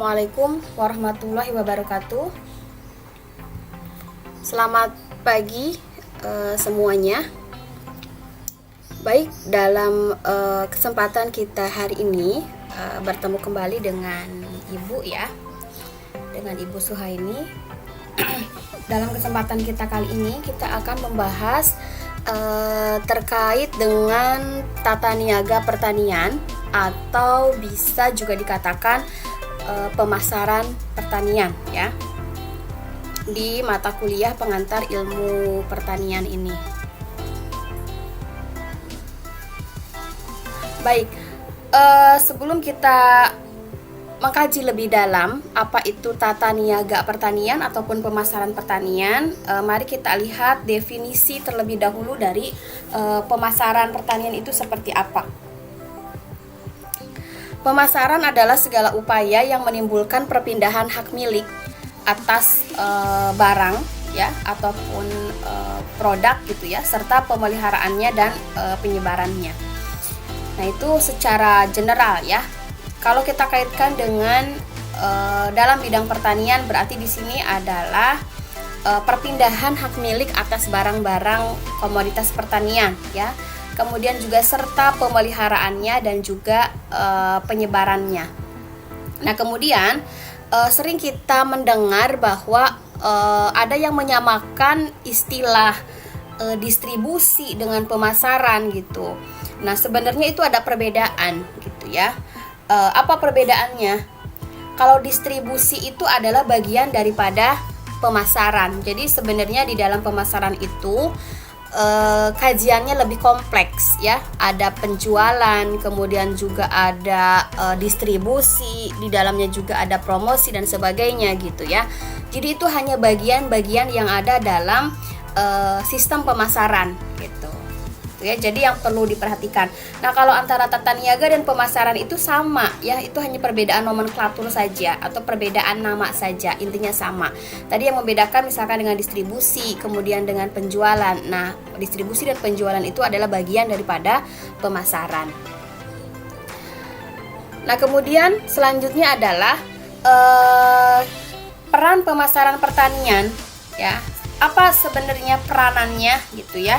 Assalamualaikum warahmatullahi wabarakatuh. Selamat pagi semuanya. Baik, dalam kesempatan kita hari ini bertemu kembali dengan Ibu ya, dengan Ibu Suhaini. Dalam kesempatan kita kali ini kita akan membahas terkait dengan tata niaga pertanian atau bisa juga dikatakan pemasaran pertanian ya, di mata kuliah pengantar ilmu pertanian ini. Baik, sebelum kita mengkaji lebih dalam apa itu tata niaga pertanian ataupun pemasaran pertanian, mari kita lihat definisi terlebih dahulu dari pemasaran pertanian itu seperti apa. Pemasaran adalah segala upaya yang menimbulkan perpindahan hak milik atas barang ya ataupun produk gitu ya, serta pemeliharaannya dan penyebarannya. Nah, itu secara general ya. Kalau kita kaitkan dengan dalam bidang pertanian, berarti di sini adalah perpindahan hak milik atas barang-barang komoditas pertanian ya. Kemudian juga serta pemeliharaannya dan juga penyebarannya. Nah, kemudian sering kita mendengar bahwa ada yang menyamakan istilah distribusi dengan pemasaran gitu. Nah, sebenarnya itu ada perbedaan gitu ya. Apa perbedaannya? Kalau distribusi itu adalah bagian daripada pemasaran. Jadi sebenarnya di dalam pemasaran itu kajiannya lebih kompleks ya. Ada penjualan, kemudian juga ada distribusi, di dalamnya juga ada promosi dan sebagainya gitu ya. Jadi itu hanya bagian-bagian yang ada dalam sistem pemasaran gitu ya. Jadi yang perlu diperhatikan. Nah, kalau antara tata niaga dan pemasaran itu sama ya, itu hanya perbedaan nomenklatur saja atau perbedaan nama saja, intinya sama. Tadi yang membedakan misalkan dengan distribusi, kemudian dengan penjualan. Nah, distribusi dan penjualan itu adalah bagian daripada pemasaran. Nah, kemudian selanjutnya adalah peran pemasaran pertanian ya. Apa sebenarnya peranannya gitu ya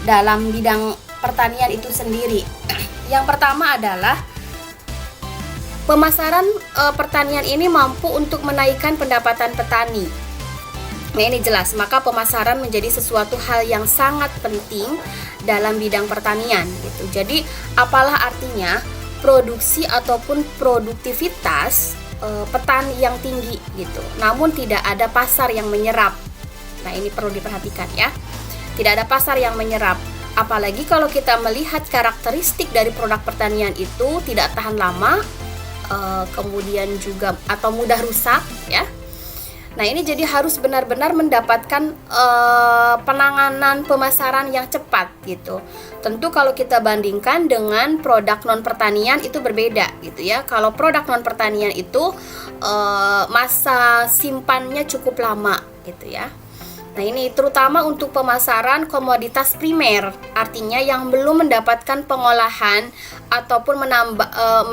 dalam bidang pertanian itu sendiri. Yang pertama adalah pemasaran pertanian ini mampu untuk menaikkan pendapatan petani. Nah, ini jelas, maka pemasaran menjadi sesuatu hal yang sangat penting dalam bidang pertanian gitu. Jadi apalah artinya produksi ataupun produktivitas petani yang tinggi gitu, namun tidak ada pasar yang menyerap. Nah, ini perlu diperhatikan ya. Tidak ada pasar yang menyerap. Apalagi kalau kita melihat karakteristik dari produk pertanian itu tidak tahan lama, kemudian juga atau mudah rusak ya. Nah, ini jadi harus benar-benar mendapatkan penanganan pemasaran yang cepat gitu. Tentu kalau kita bandingkan dengan produk non pertanian itu berbeda gitu ya. Kalau produk non pertanian itu masa simpannya cukup lama gitu ya. Nah, ini terutama untuk pemasaran komoditas primer, artinya yang belum mendapatkan pengolahan ataupun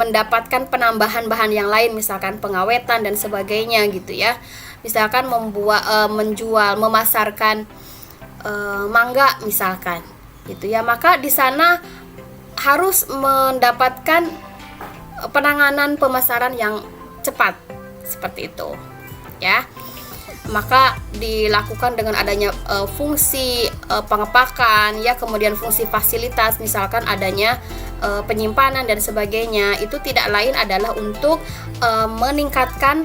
mendapatkan penambahan bahan yang lain, misalkan pengawetan dan sebagainya gitu ya. Misalkan menjual, memasarkan mangga misalkan gitu ya, maka di sana harus mendapatkan penanganan pemasaran yang cepat seperti itu ya. Maka dilakukan dengan adanya fungsi pengepakan ya, kemudian fungsi fasilitas, misalkan adanya penyimpanan dan sebagainya. Itu tidak lain adalah untuk meningkatkan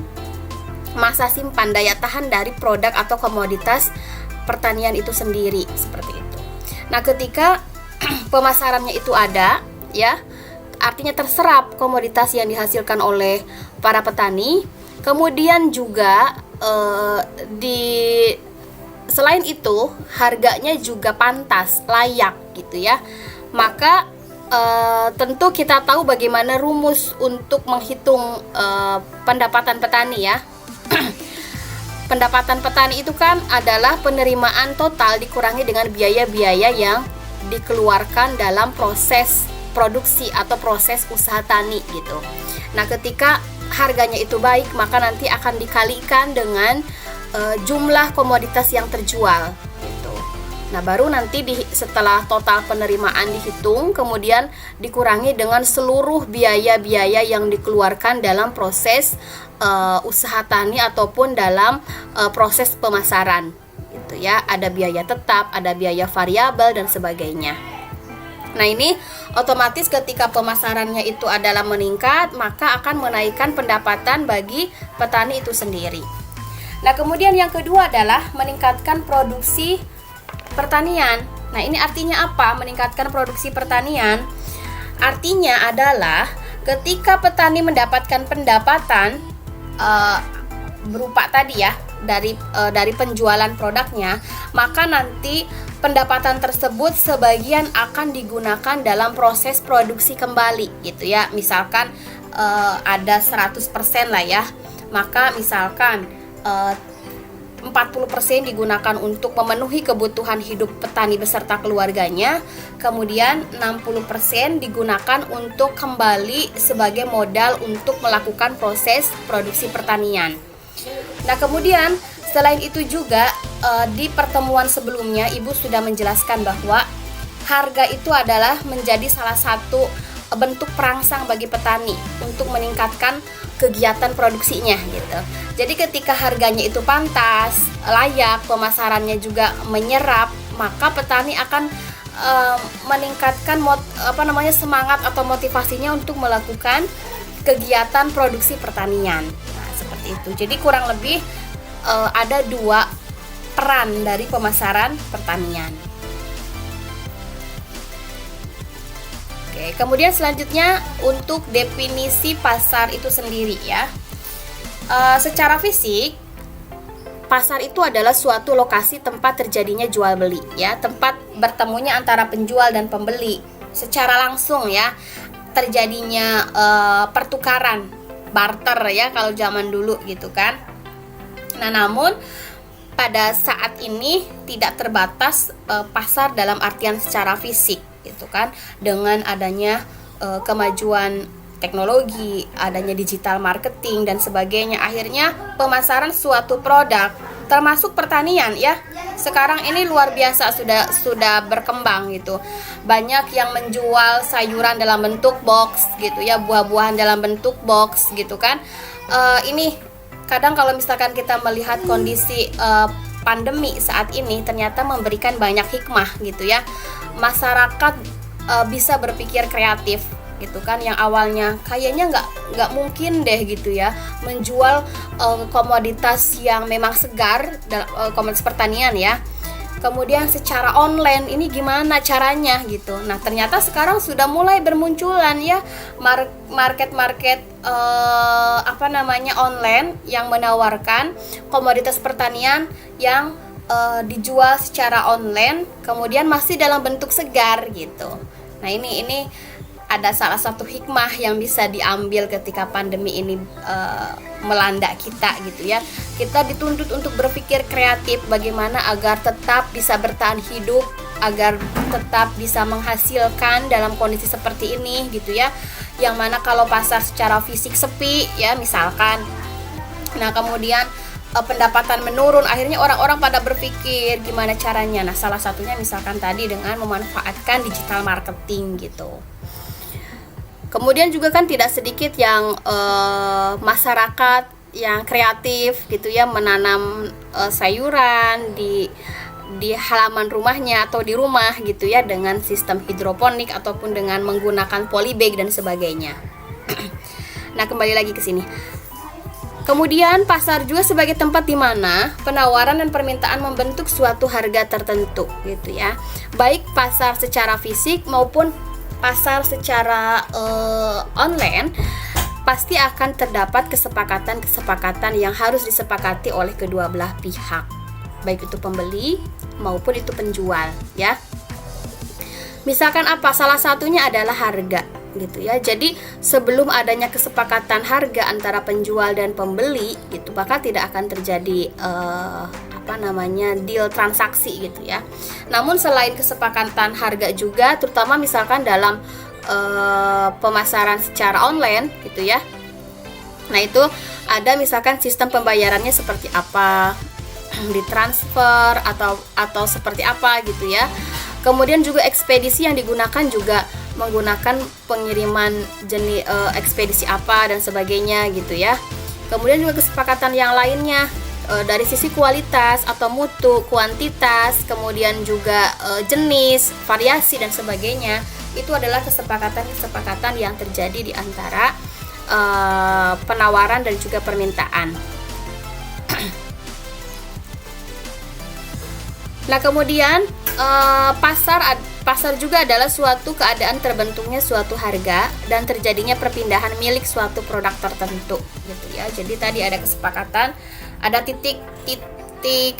masa simpan, daya tahan dari produk atau komoditas pertanian itu sendiri, seperti itu. Nah, ketika pemasarannya itu ada ya, artinya terserap komoditas yang dihasilkan oleh para petani. Kemudian juga selain itu harganya juga pantas, layak gitu ya. Maka tentu kita tahu bagaimana rumus untuk menghitung pendapatan petani ya. Pendapatan petani itu kan adalah penerimaan total dikurangi dengan biaya-biaya yang dikeluarkan dalam proses produksi atau proses usaha tani gitu. Nah, ketika harganya itu baik, maka nanti akan dikalikan dengan jumlah komoditas yang terjual gitu. Nah, baru nanti setelah total penerimaan dihitung, kemudian dikurangi dengan seluruh biaya-biaya yang dikeluarkan dalam proses usaha tani ataupun dalam proses pemasaran gitu ya. Ada biaya tetap, ada biaya variabel dan sebagainya. Nah, ini otomatis ketika pemasarannya itu adalah meningkat, maka akan menaikkan pendapatan bagi petani itu sendiri. Nah, kemudian yang kedua adalah meningkatkan produksi pertanian. Nah, ini artinya apa? Meningkatkan produksi pertanian artinya adalah ketika petani mendapatkan pendapatan berupa tadi ya dari penjualan produknya, maka nanti pendapatan tersebut sebagian akan digunakan dalam proses produksi kembali gitu ya. Misalkan ada 100% lah ya, maka misalkan 40% digunakan untuk memenuhi kebutuhan hidup petani beserta keluarganya, kemudian 60% digunakan untuk kembali sebagai modal untuk melakukan proses produksi pertanian. Nah, kemudian selain itu juga di pertemuan sebelumnya Ibu sudah menjelaskan bahwa harga itu adalah menjadi salah satu bentuk perangsang bagi petani untuk meningkatkan kegiatan produksinya gitu. Jadi ketika harganya itu pantas, layak, pemasarannya juga menyerap, maka petani akan meningkatkan semangat atau motivasinya untuk melakukan kegiatan produksi pertanian. Nah, seperti itu. Jadi kurang lebih ada dua peran dari pemasaran pertanian. Oke, kemudian selanjutnya untuk definisi pasar itu sendiri ya. Secara fisik, pasar itu adalah suatu lokasi tempat terjadinya jual beli ya, tempat bertemunya antara penjual dan pembeli secara langsung ya, terjadinya pertukaran, barter ya kalau zaman dulu gitu kan. Nah, namun pada saat ini tidak terbatas pasar dalam artian secara fisik gitu kan, dengan adanya kemajuan teknologi, adanya digital marketing dan sebagainya, akhirnya pemasaran suatu produk termasuk pertanian ya sekarang ini luar biasa sudah berkembang gitu. Banyak yang menjual sayuran dalam bentuk box gitu ya, buah-buahan dalam bentuk box gitu kan. Ini kadang kalau misalkan kita melihat kondisi pandemi saat ini ternyata memberikan banyak hikmah gitu ya. Masyarakat bisa berpikir kreatif gitu kan, yang awalnya kayaknya nggak mungkin deh gitu ya menjual komoditas yang memang segar, komoditas pertanian ya, kemudian secara online ini gimana caranya gitu. Nah, ternyata sekarang sudah mulai bermunculan ya market online yang menawarkan komoditas pertanian yang dijual secara online, kemudian masih dalam bentuk segar gitu. Nah, ini ada salah satu hikmah yang bisa diambil ketika pandemi ini melanda kita gitu ya. Kita dituntut untuk berpikir kreatif bagaimana agar tetap bisa bertahan hidup, agar tetap bisa menghasilkan dalam kondisi seperti ini gitu ya. Yang mana kalau pasar secara fisik sepi ya misalkan, nah kemudian pendapatan menurun, akhirnya orang-orang pada berpikir gimana caranya. Nah, salah satunya misalkan tadi dengan memanfaatkan digital marketing gitu. Kemudian juga kan tidak sedikit yang masyarakat yang kreatif gitu ya, menanam sayuran di halaman rumahnya atau di rumah gitu ya, dengan sistem hidroponik ataupun dengan menggunakan polybag dan sebagainya. Nah, kembali lagi ke sini. Kemudian pasar juga sebagai tempat di mana penawaran dan permintaan membentuk suatu harga tertentu gitu ya. Baik pasar secara fisik maupun pasar secara online, pasti akan terdapat kesepakatan yang harus disepakati oleh kedua belah pihak, baik itu pembeli maupun itu penjual ya. Misalkan apa? Salah satunya adalah harga gitu ya. Jadi sebelum adanya kesepakatan harga antara penjual dan pembeli gitu, maka tidak akan terjadi deal transaksi gitu ya. Namun selain kesepakatan harga juga, terutama misalkan dalam pemasaran secara online gitu ya, Nah, itu ada misalkan sistem pembayarannya seperti apa, ditransfer atau seperti apa gitu ya. Kemudian juga ekspedisi yang digunakan juga menggunakan pengiriman jenis ekspedisi apa dan sebagainya gitu ya. Kemudian juga kesepakatan yang lainnya dari sisi kualitas atau mutu, kuantitas, kemudian juga jenis, variasi dan sebagainya. Itu adalah kesepakatan-kesepakatan yang terjadi di antara penawaran dan juga permintaan. Nah, kemudian pasar juga adalah suatu keadaan terbentuknya suatu harga dan terjadinya perpindahan milik suatu produk tertentu gitu ya. Jadi tadi ada kesepakatan, ada titik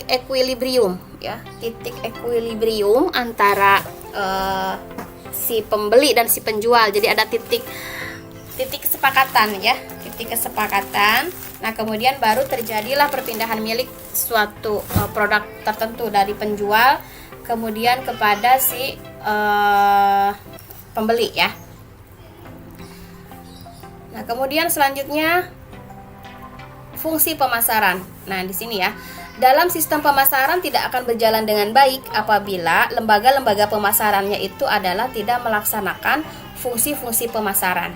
equilibrium ya, titik equilibrium antara si pembeli dan si penjual. Jadi ada titik kesepakatan ya, titik kesepakatan. Nah, kemudian baru terjadilah perpindahan milik suatu produk tertentu dari penjual kemudian kepada si pembeli ya. Nah, kemudian selanjutnya fungsi pemasaran. Nah, di sini ya, dalam sistem pemasaran tidak akan berjalan dengan baik apabila lembaga-lembaga pemasarannya itu adalah tidak melaksanakan fungsi-fungsi pemasaran.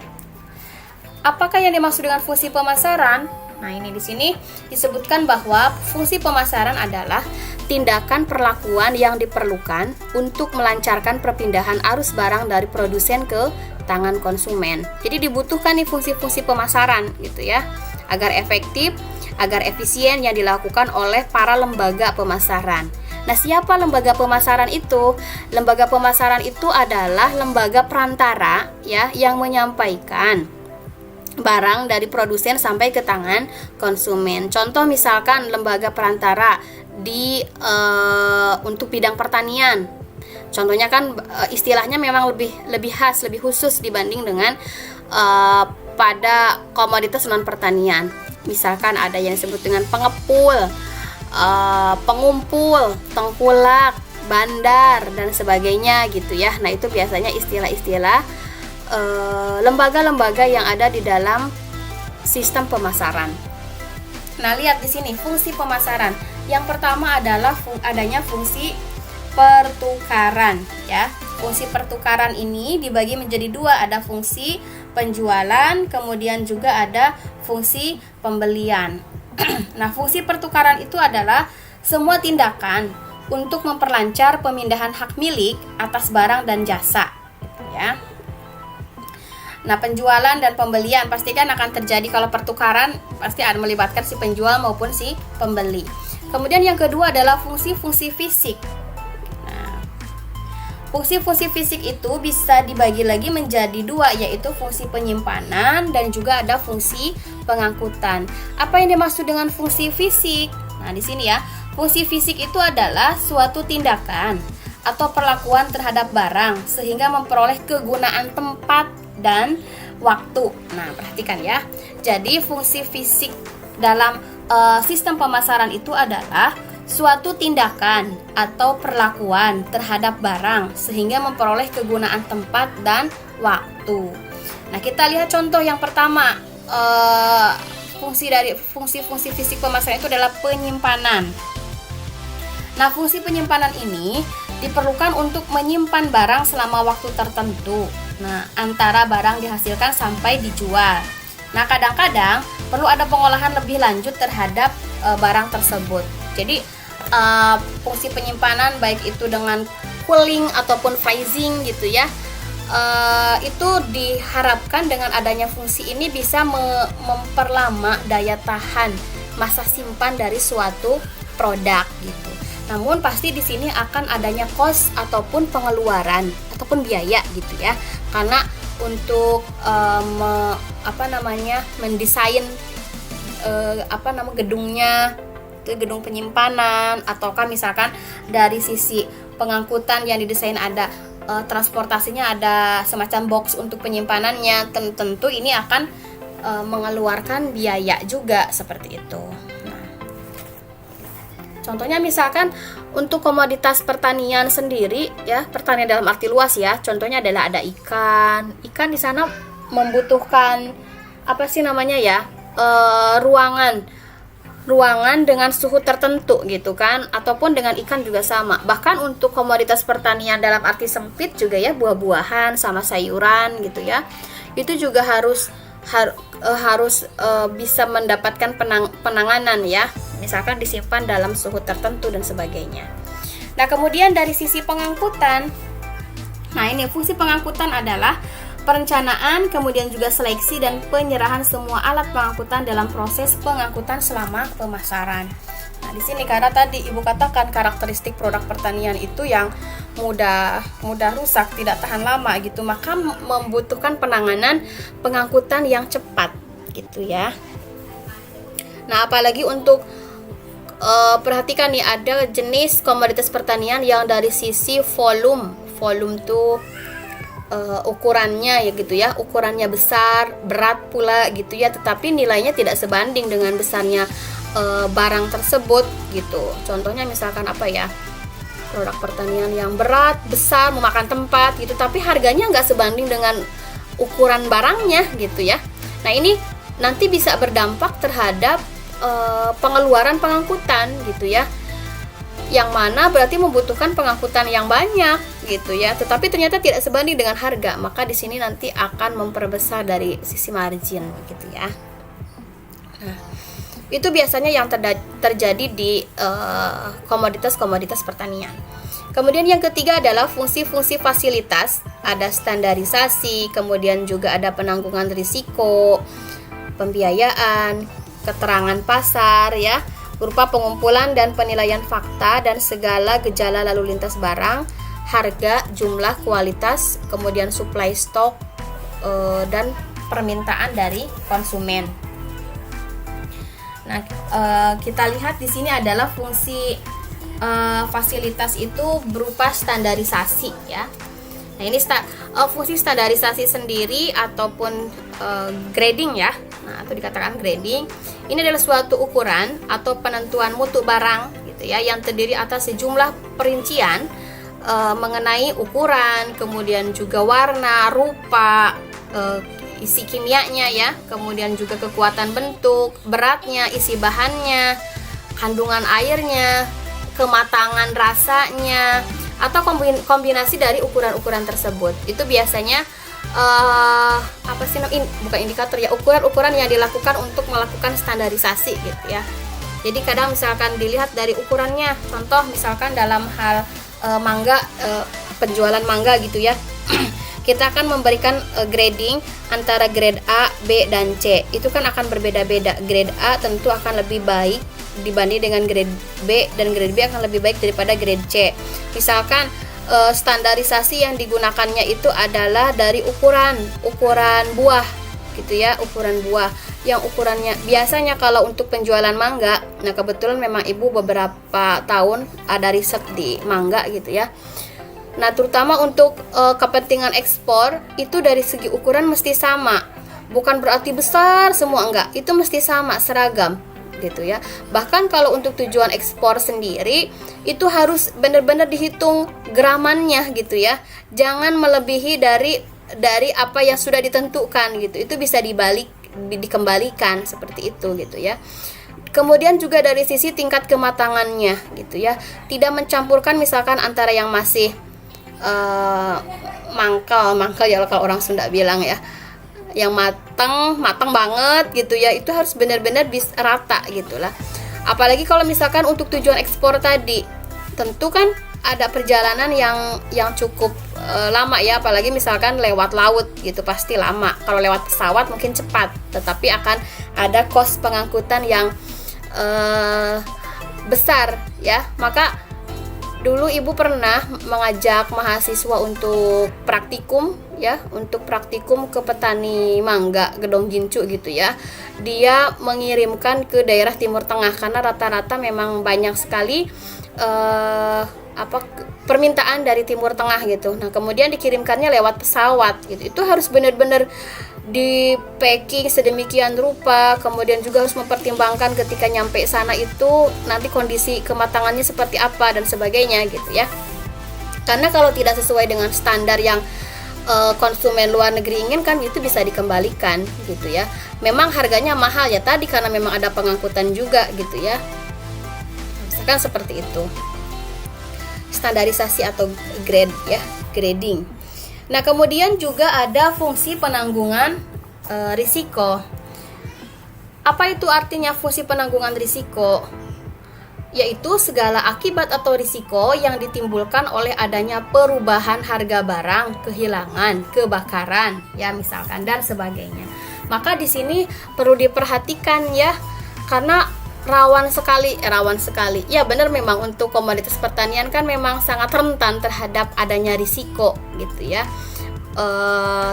Apakah yang dimaksud dengan fungsi pemasaran? Nah, ini di sini disebutkan bahwa fungsi pemasaran adalah tindakan perlakuan yang diperlukan untuk melancarkan perpindahan arus barang dari produsen ke tangan konsumen. Jadi dibutuhkan nih fungsi-fungsi pemasaran gitu ya, agar efektif, agar efisien yang dilakukan oleh para lembaga pemasaran. Nah, siapa lembaga pemasaran itu? Lembaga pemasaran itu adalah lembaga perantara ya, yang menyampaikan barang dari produsen sampai ke tangan konsumen. Contoh misalkan lembaga perantara di untuk bidang pertanian. Contohnya kan istilahnya memang lebih khas, lebih khusus dibanding dengan pada komoditas non pertanian. Misalkan ada yang disebut dengan pengepul, pengumpul, tengkulak, bandar dan sebagainya gitu ya. Nah, itu biasanya istilah-istilah lembaga-lembaga yang ada di dalam sistem pemasaran. Nah, lihat di sini fungsi pemasaran. Yang pertama adalah adanya fungsi pertukaran ya. Fungsi pertukaran ini dibagi menjadi dua, ada fungsi penjualan, kemudian juga ada fungsi pembelian. Nah, fungsi pertukaran itu adalah semua tindakan untuk memperlancar pemindahan hak milik atas barang dan jasa ya. Nah, penjualan dan pembelian pastikan akan terjadi kalau pertukaran pasti akan melibatkan si penjual maupun si pembeli. Kemudian yang kedua adalah fungsi-fungsi fisik. Nah, fungsi-fungsi fisik itu bisa dibagi lagi menjadi dua, yaitu fungsi penyimpanan dan juga ada fungsi pengangkutan. Apa yang dimaksud dengan fungsi fisik? Nah, di sini ya, fungsi fisik itu adalah suatu tindakan atau perlakuan terhadap barang sehingga memperoleh kegunaan tempat dan waktu. Nah, perhatikan ya. Jadi fungsi fisik dalam sistem pemasaran itu adalah suatu tindakan atau perlakuan terhadap barang sehingga memperoleh kegunaan tempat dan waktu. Nah, kita lihat contoh yang pertama. Fungsi fisik pemasaran itu adalah penyimpanan. Nah, fungsi penyimpanan ini diperlukan untuk menyimpan barang selama waktu tertentu. Nah, antara barang dihasilkan sampai dijual. Nah, kadang-kadang perlu ada pengolahan lebih lanjut terhadap barang tersebut. Jadi, fungsi penyimpanan baik itu dengan cooling ataupun freezing gitu ya, itu diharapkan dengan adanya fungsi ini bisa memperlama daya tahan masa simpan dari suatu produk gitu. Namun pasti di sini akan adanya cost ataupun pengeluaran ataupun biaya gitu ya. Karena untuk mendesain gedungnya, gedung penyimpanan, ataukah misalkan dari sisi pengangkutan yang didesain ada transportasinya, ada semacam box untuk penyimpanannya, tentu ini akan mengeluarkan biaya juga seperti itu. Contohnya misalkan untuk komoditas pertanian sendiri ya, pertanian dalam arti luas ya. Contohnya adalah ada ikan. Ikan di sana membutuhkan ruangan dengan suhu tertentu gitu kan, ataupun dengan ikan juga sama. Bahkan untuk komoditas pertanian dalam arti sempit juga ya, buah-buahan sama sayuran gitu ya, itu juga harus bisa mendapatkan penanganan ya, misalkan disimpan dalam suhu tertentu dan sebagainya. Nah kemudian dari sisi pengangkutan, nah ini fungsi pengangkutan adalah perencanaan, kemudian juga seleksi dan penyerahan semua alat pengangkutan dalam proses pengangkutan selama pemasaran. Nah, di sini karena tadi Ibu katakan karakteristik produk pertanian itu yang mudah rusak, tidak tahan lama gitu, maka membutuhkan penanganan pengangkutan yang cepat gitu ya. Nah, apalagi untuk perhatikan nih, ada jenis komoditas pertanian yang dari sisi volume tuh ukurannya ya gitu ya, ukurannya besar, berat pula gitu ya, tetapi nilainya tidak sebanding dengan besarnya barang tersebut gitu. Contohnya misalkan apa ya, produk pertanian yang berat, besar, memakan tempat gitu, tapi harganya nggak sebanding dengan ukuran barangnya gitu ya. Nah ini nanti bisa berdampak terhadap pengeluaran pengangkutan gitu ya, yang mana berarti membutuhkan pengangkutan yang banyak gitu ya, tetapi ternyata tidak sebanding dengan harga, maka di sini nanti akan memperbesar dari sisi margin gitu ya. Nah, itu biasanya yang terjadi di komoditas-komoditas pertanian. Kemudian yang ketiga adalah fungsi-fungsi fasilitas, ada standarisasi, kemudian juga ada penanggulangan risiko, pembiayaan, keterangan pasar ya, berupa pengumpulan dan penilaian fakta dan segala gejala lalu lintas barang, harga, jumlah, kualitas, kemudian supply stok dan permintaan dari konsumen. Nah, kita lihat di sini adalah fungsi fasilitas itu berupa standarisasi ya. Nah, ini fungsi standarisasi sendiri ataupun grading ya. Nah, atau dikatakan grading. Ini adalah suatu ukuran atau penentuan mutu barang gitu ya, yang terdiri atas sejumlah perincian mengenai ukuran, kemudian juga warna, rupa, isi kimianya ya, kemudian juga kekuatan bentuk, beratnya, isi bahannya, kandungan airnya, kematangan rasanya, atau kombinasi dari ukuran-ukuran tersebut. Itu biasanya bukan indikator ya, ukuran-ukuran yang dilakukan untuk melakukan standarisasi gitu ya. Jadi kadang misalkan dilihat dari ukurannya, contoh misalkan dalam hal mangga, penjualan mangga gitu ya. Kita akan memberikan grading antara grade A, B, dan C. Itu kan akan berbeda-beda. Grade A tentu akan lebih baik dibanding dengan grade B, dan grade B akan lebih baik daripada grade C. Misalkan standarisasi yang digunakannya itu adalah dari ukuran buah gitu ya, ukuran buah yang ukurannya biasanya kalau untuk penjualan mangga. Nah kebetulan memang Ibu beberapa tahun ada riset di mangga gitu ya. Nah terutama untuk kepentingan ekspor itu dari segi ukuran mesti sama, bukan berarti besar semua, enggak, itu mesti sama, seragam gitu ya. Bahkan kalau untuk tujuan ekspor sendiri itu harus benar-benar dihitung gramannya gitu ya, jangan melebihi dari apa yang sudah ditentukan gitu. Itu bisa dikembalikan seperti itu gitu ya. Kemudian juga dari sisi tingkat kematangannya gitu ya, tidak mencampurkan misalkan antara yang masih mangkal ya kalau orang Sunda bilang ya, yang matang banget gitu ya, itu harus benar-benar bisa rata gitulah. Apalagi kalau misalkan untuk tujuan ekspor tadi, tentu kan ada perjalanan yang cukup lama ya, apalagi misalkan lewat laut gitu pasti lama. Kalau lewat pesawat mungkin cepat, tetapi akan ada kos pengangkutan yang besar ya. Maka dulu Ibu pernah mengajak mahasiswa untuk praktikum ya, untuk praktikum ke petani mangga Gedong Gincu gitu ya. Dia mengirimkan ke daerah Timur Tengah karena rata-rata memang banyak sekali permintaan dari Timur Tengah gitu. Nah, kemudian dikirimkannya lewat pesawat gitu. Itu harus benar-benar di packing sedemikian rupa, kemudian juga harus mempertimbangkan ketika nyampe sana itu nanti kondisi kematangannya seperti apa dan sebagainya gitu ya. Karena kalau tidak sesuai dengan standar yang konsumen luar negeri inginkan, itu bisa dikembalikan gitu ya. Memang harganya mahal ya tadi karena memang ada pengangkutan juga gitu ya. Misalkan seperti itu. Standarisasi atau grade ya, grading. Nah, kemudian juga ada fungsi penanggungan risiko. Apa itu artinya fungsi penanggungan risiko? Yaitu segala akibat atau risiko yang ditimbulkan oleh adanya perubahan harga barang, kehilangan, kebakaran, ya misalkan dan sebagainya. Maka di sini perlu diperhatikan ya, karena rawan sekali. Ya benar, memang untuk komoditas pertanian kan memang sangat rentan terhadap adanya risiko gitu ya.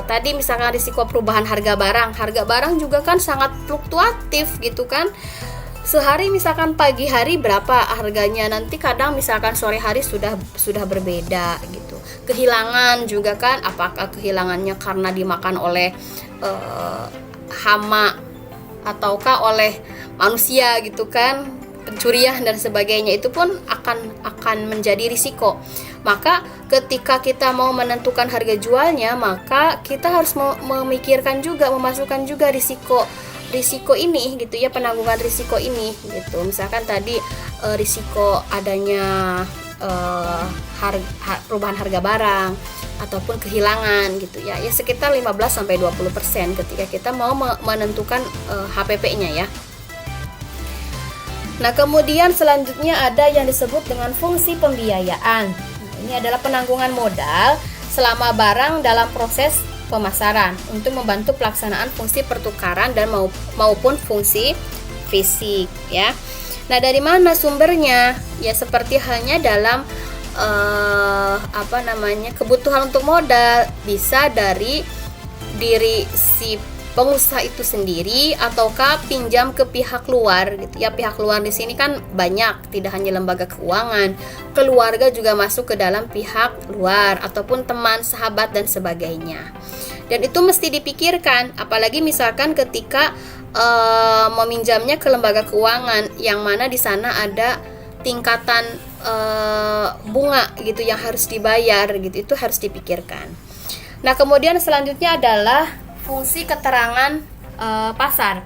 Tadi misalkan risiko perubahan harga barang juga kan sangat fluktuatif gitu kan. Sehari misalkan pagi hari berapa harganya, nanti kadang misalkan sore hari sudah berbeda gitu. Kehilangan juga kan, apakah kehilangannya karena dimakan oleh hama ataukah oleh manusia gitu kan, pencurian dan sebagainya, itu pun akan menjadi risiko. Maka ketika kita mau menentukan harga jualnya, maka kita harus memikirkan juga, memasukkan juga risiko ini gitu ya, penanggungan risiko ini gitu. Misalkan tadi risiko adanya perubahan harga barang ataupun kehilangan gitu ya, sekitar 15-20% ketika kita mau menentukan HPP-nya ya. Nah, kemudian selanjutnya ada yang disebut dengan fungsi pembiayaan. Nah, ini adalah penanggungan modal selama barang dalam proses pemasaran untuk membantu pelaksanaan fungsi pertukaran dan maupun fungsi fisik ya. Nah, dari mana sumbernya? Ya seperti halnya dalam kebutuhan untuk modal, bisa dari diri si pengusaha itu sendiri ataukah pinjam ke pihak luar gitu ya. Pihak luar di sini kan banyak, tidak hanya lembaga keuangan, keluarga juga masuk ke dalam pihak luar ataupun teman, sahabat dan sebagainya. Dan itu mesti dipikirkan, apalagi misalkan ketika meminjamnya ke lembaga keuangan yang mana di sana ada tingkatan bunga gitu yang harus dibayar gitu, itu harus dipikirkan. Nah, kemudian selanjutnya adalah fungsi keterangan pasar.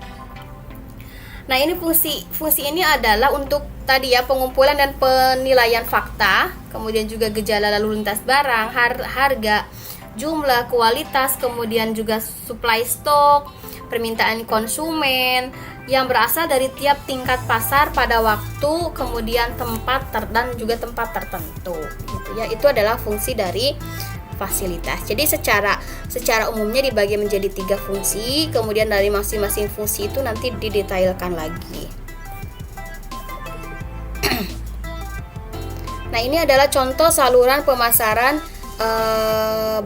Nah, ini fungsi ini adalah untuk tadi ya, pengumpulan dan penilaian fakta, kemudian juga gejala lalu lintas barang, harga, jumlah, kualitas, kemudian juga supply stok, permintaan konsumen yang berasal dari tiap tingkat pasar pada waktu, kemudian tempat dan juga tempat tertentu gitu ya. Itu adalah fungsi dari fasilitas. Jadi secara umumnya dibagi menjadi 3 fungsi, kemudian dari masing-masing fungsi itu nanti didetailkan lagi. Nah, ini adalah contoh saluran pemasaran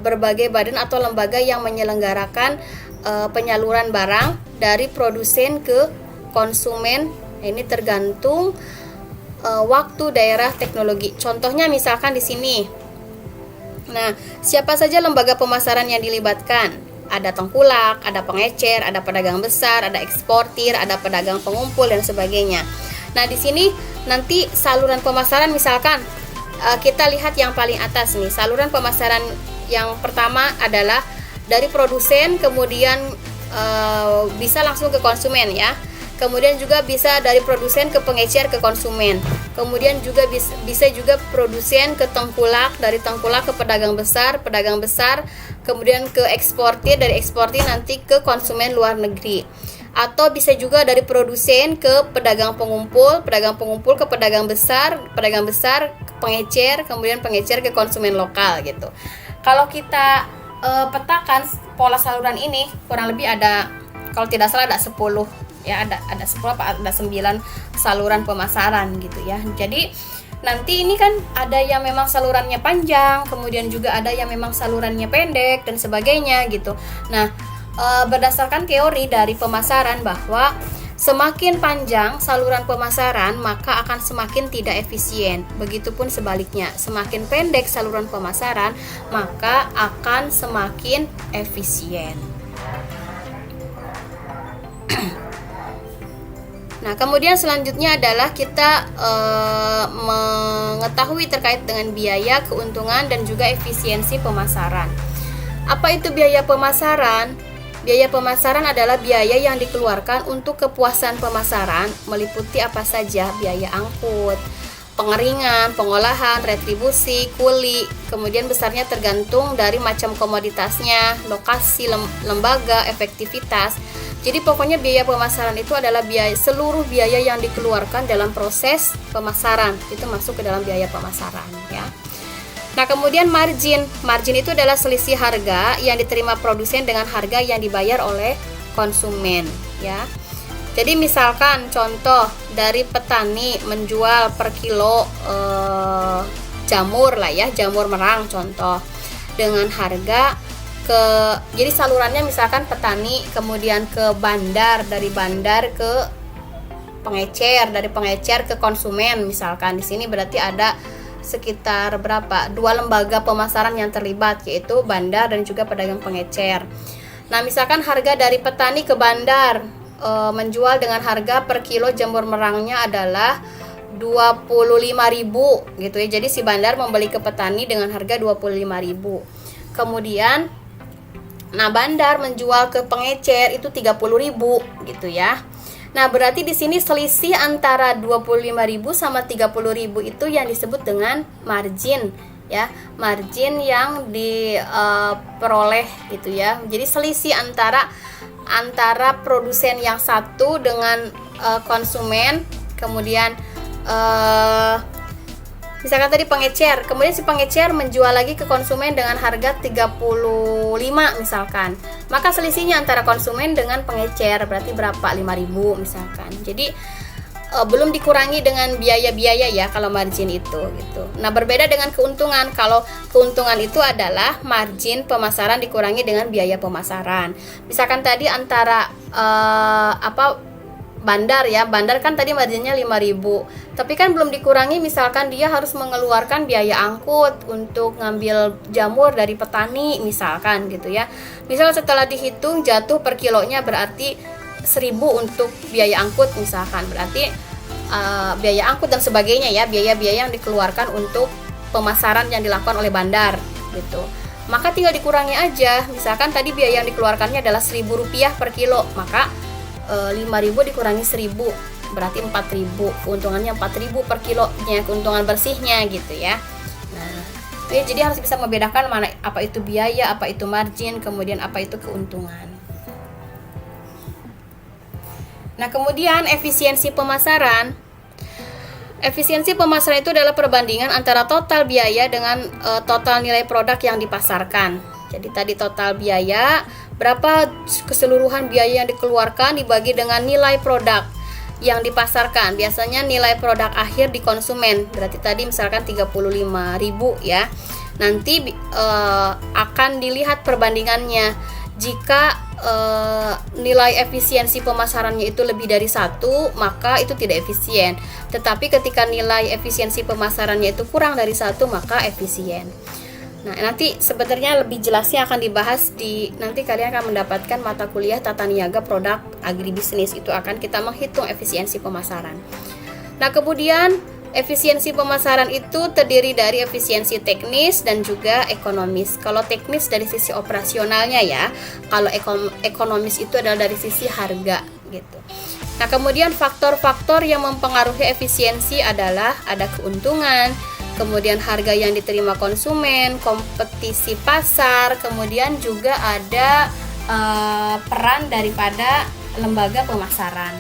berbagai badan atau lembaga yang menyelenggarakan penyaluran barang dari produsen ke konsumen. Ini tergantung waktu, daerah, teknologi. Contohnya misalkan di sini. Nah, siapa saja lembaga pemasaran yang dilibatkan? Ada tengkulak, ada pengecer, ada pedagang besar, ada eksportir, ada pedagang pengumpul dan sebagainya. Nah, di sini nanti saluran pemasaran misalkan kita lihat yang paling atas nih. Saluran pemasaran yang pertama adalah dari produsen, kemudian bisa langsung ke konsumen ya. Kemudian juga bisa dari produsen ke pengecer ke konsumen. Kemudian juga bisa juga produsen ke tengkulak, dari tengkulak ke pedagang besar, kemudian ke eksportir, dari eksportir nanti ke konsumen luar negeri. Atau bisa juga dari produsen ke pedagang pengumpul ke pedagang besar ke pengecer, kemudian pengecer ke konsumen lokal gitu. Kalau kita petakan pola saluran ini, kurang lebih ada, kalau tidak salah ada 10 ya, ada 10 apa ada 9 saluran pemasaran gitu ya. Jadi nanti ini kan ada yang memang salurannya panjang, kemudian juga ada yang memang salurannya pendek dan sebagainya gitu. Nah, berdasarkan teori dari pemasaran bahwa semakin panjang saluran pemasaran maka akan semakin tidak efisien. Begitupun sebaliknya, semakin pendek saluran pemasaran maka akan semakin efisien. Nah, kemudian selanjutnya adalah kita mengetahui terkait dengan biaya, keuntungan, dan juga efisiensi pemasaran. Apa itu biaya pemasaran? Biaya pemasaran adalah biaya yang dikeluarkan untuk kepuasan pemasaran, meliputi apa saja: biaya angkut, pengeringan, pengolahan, retribusi, kuli. Kemudian besarnya tergantung dari macam komoditasnya, lokasi lembaga, efektivitas. Jadi pokoknya biaya pemasaran itu adalah seluruh biaya yang dikeluarkan dalam proses pemasaran. Itu masuk ke dalam biaya pemasaran, ya. Nah, kemudian margin. Margin itu adalah selisih harga yang diterima produsen dengan harga yang dibayar oleh konsumen, ya. Jadi misalkan contoh dari petani menjual per kilo jamur lah ya, jamur merang contoh, dengan harga jadi salurannya misalkan petani kemudian ke bandar, dari bandar ke pengecer, dari pengecer ke konsumen misalkan. Di sini berarti ada sekitar berapa? 2 lembaga pemasaran yang terlibat, yaitu bandar dan juga pedagang pengecer. Nah, misalkan harga dari petani ke bandar menjual dengan harga per kilo jamur merangnya adalah 25.000 gitu ya. Jadi si bandar membeli ke petani dengan harga 25.000. Kemudian bandar menjual ke pengecer itu 30.000 gitu ya. Nah, berarti di sini selisih antara 25.000 sama 30.000 itu yang disebut dengan margin, ya. Margin yang diperoleh gitu ya. Jadi selisih antara produsen yang satu dengan konsumen. Kemudian misalkan tadi pengecer, kemudian si pengecer menjual lagi ke konsumen dengan harga 35 misalkan. Maka selisihnya antara konsumen dengan pengecer berarti berapa? 5.000 misalkan. Jadi belum dikurangi dengan biaya-biaya ya kalau margin itu gitu. Nah, berbeda dengan keuntungan. Kalau keuntungan itu adalah margin pemasaran dikurangi dengan biaya pemasaran. Misalkan tadi antara bandar ya, bandar kan tadi marginnya 5.000, tapi kan belum dikurangi, misalkan dia harus mengeluarkan biaya angkut untuk ngambil jamur dari petani misalkan gitu ya. Misal setelah dihitung jatuh per kilonya berarti 1.000 untuk biaya angkut misalkan, berarti biaya angkut dan sebagainya ya, biaya-biaya yang dikeluarkan untuk pemasaran yang dilakukan oleh bandar gitu. Maka tinggal dikurangi aja, misalkan tadi biaya yang dikeluarkannya adalah Rp1.000 per kilo, maka 5.000 dikurangi 1.000 berarti 4.000, keuntungannya 4.000 per kilonya, keuntungan bersihnya gitu ya. Nah, itu ya, jadi harus bisa membedakan mana apa itu biaya, apa itu margin, kemudian apa itu keuntungan. Nah, kemudian efisiensi pemasaran. Efisiensi pemasaran itu adalah perbandingan antara total biaya dengan total nilai produk yang dipasarkan. Jadi tadi total biaya, berapa keseluruhan biaya yang dikeluarkan dibagi dengan nilai produk yang dipasarkan. Biasanya nilai produk akhir di konsumen. Berarti tadi misalkan 35.000 ya. Nanti akan dilihat perbandingannya. Jika nilai efisiensi pemasarannya itu lebih dari 1, maka itu tidak efisien. Tetapi ketika nilai efisiensi pemasarannya itu kurang dari 1, maka efisien. Nah, nanti sebenarnya lebih jelasnya akan dibahas nanti kalian akan mendapatkan mata kuliah tata niaga produk agribisnis, itu akan kita menghitung efisiensi pemasaran. Nah, kemudian efisiensi pemasaran itu terdiri dari efisiensi teknis dan juga ekonomis. Kalau teknis dari sisi operasionalnya ya, kalau ekonomis itu adalah dari sisi harga gitu. Nah, kemudian faktor-faktor yang mempengaruhi efisiensi adalah ada keuntungan, kemudian harga yang diterima konsumen, kompetisi pasar, kemudian juga ada peran daripada lembaga pemasaran.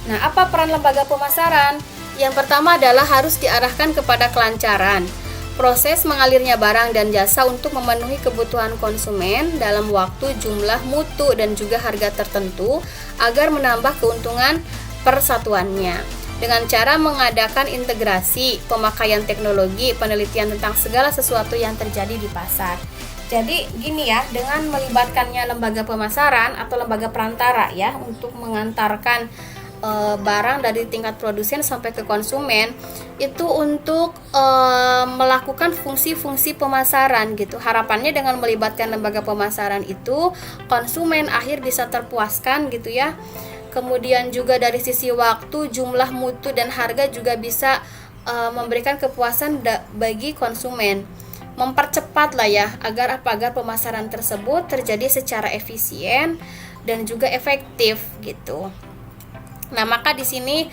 Nah, apa peran lembaga pemasaran? Yang pertama adalah harus diarahkan kepada kelancaran proses mengalirnya barang dan jasa untuk memenuhi kebutuhan konsumen dalam waktu, jumlah, mutu, dan juga harga tertentu agar menambah keuntungan persatuannya. Dengan cara mengadakan integrasi, pemakaian teknologi, penelitian tentang segala sesuatu yang terjadi di pasar. Jadi gini ya, dengan melibatkannya lembaga pemasaran atau lembaga perantara ya untuk mengantarkan barang dari tingkat produsen sampai ke konsumen, itu untuk melakukan fungsi-fungsi pemasaran gitu. Harapannya dengan melibatkan lembaga pemasaran itu konsumen akhir bisa terpuaskan gitu ya. Kemudian juga dari sisi waktu, jumlah, mutu, dan harga juga bisa memberikan kepuasan bagi konsumen, mempercepat lah ya, agar pemasaran tersebut terjadi secara efisien dan juga efektif gitu. Nah, maka di sini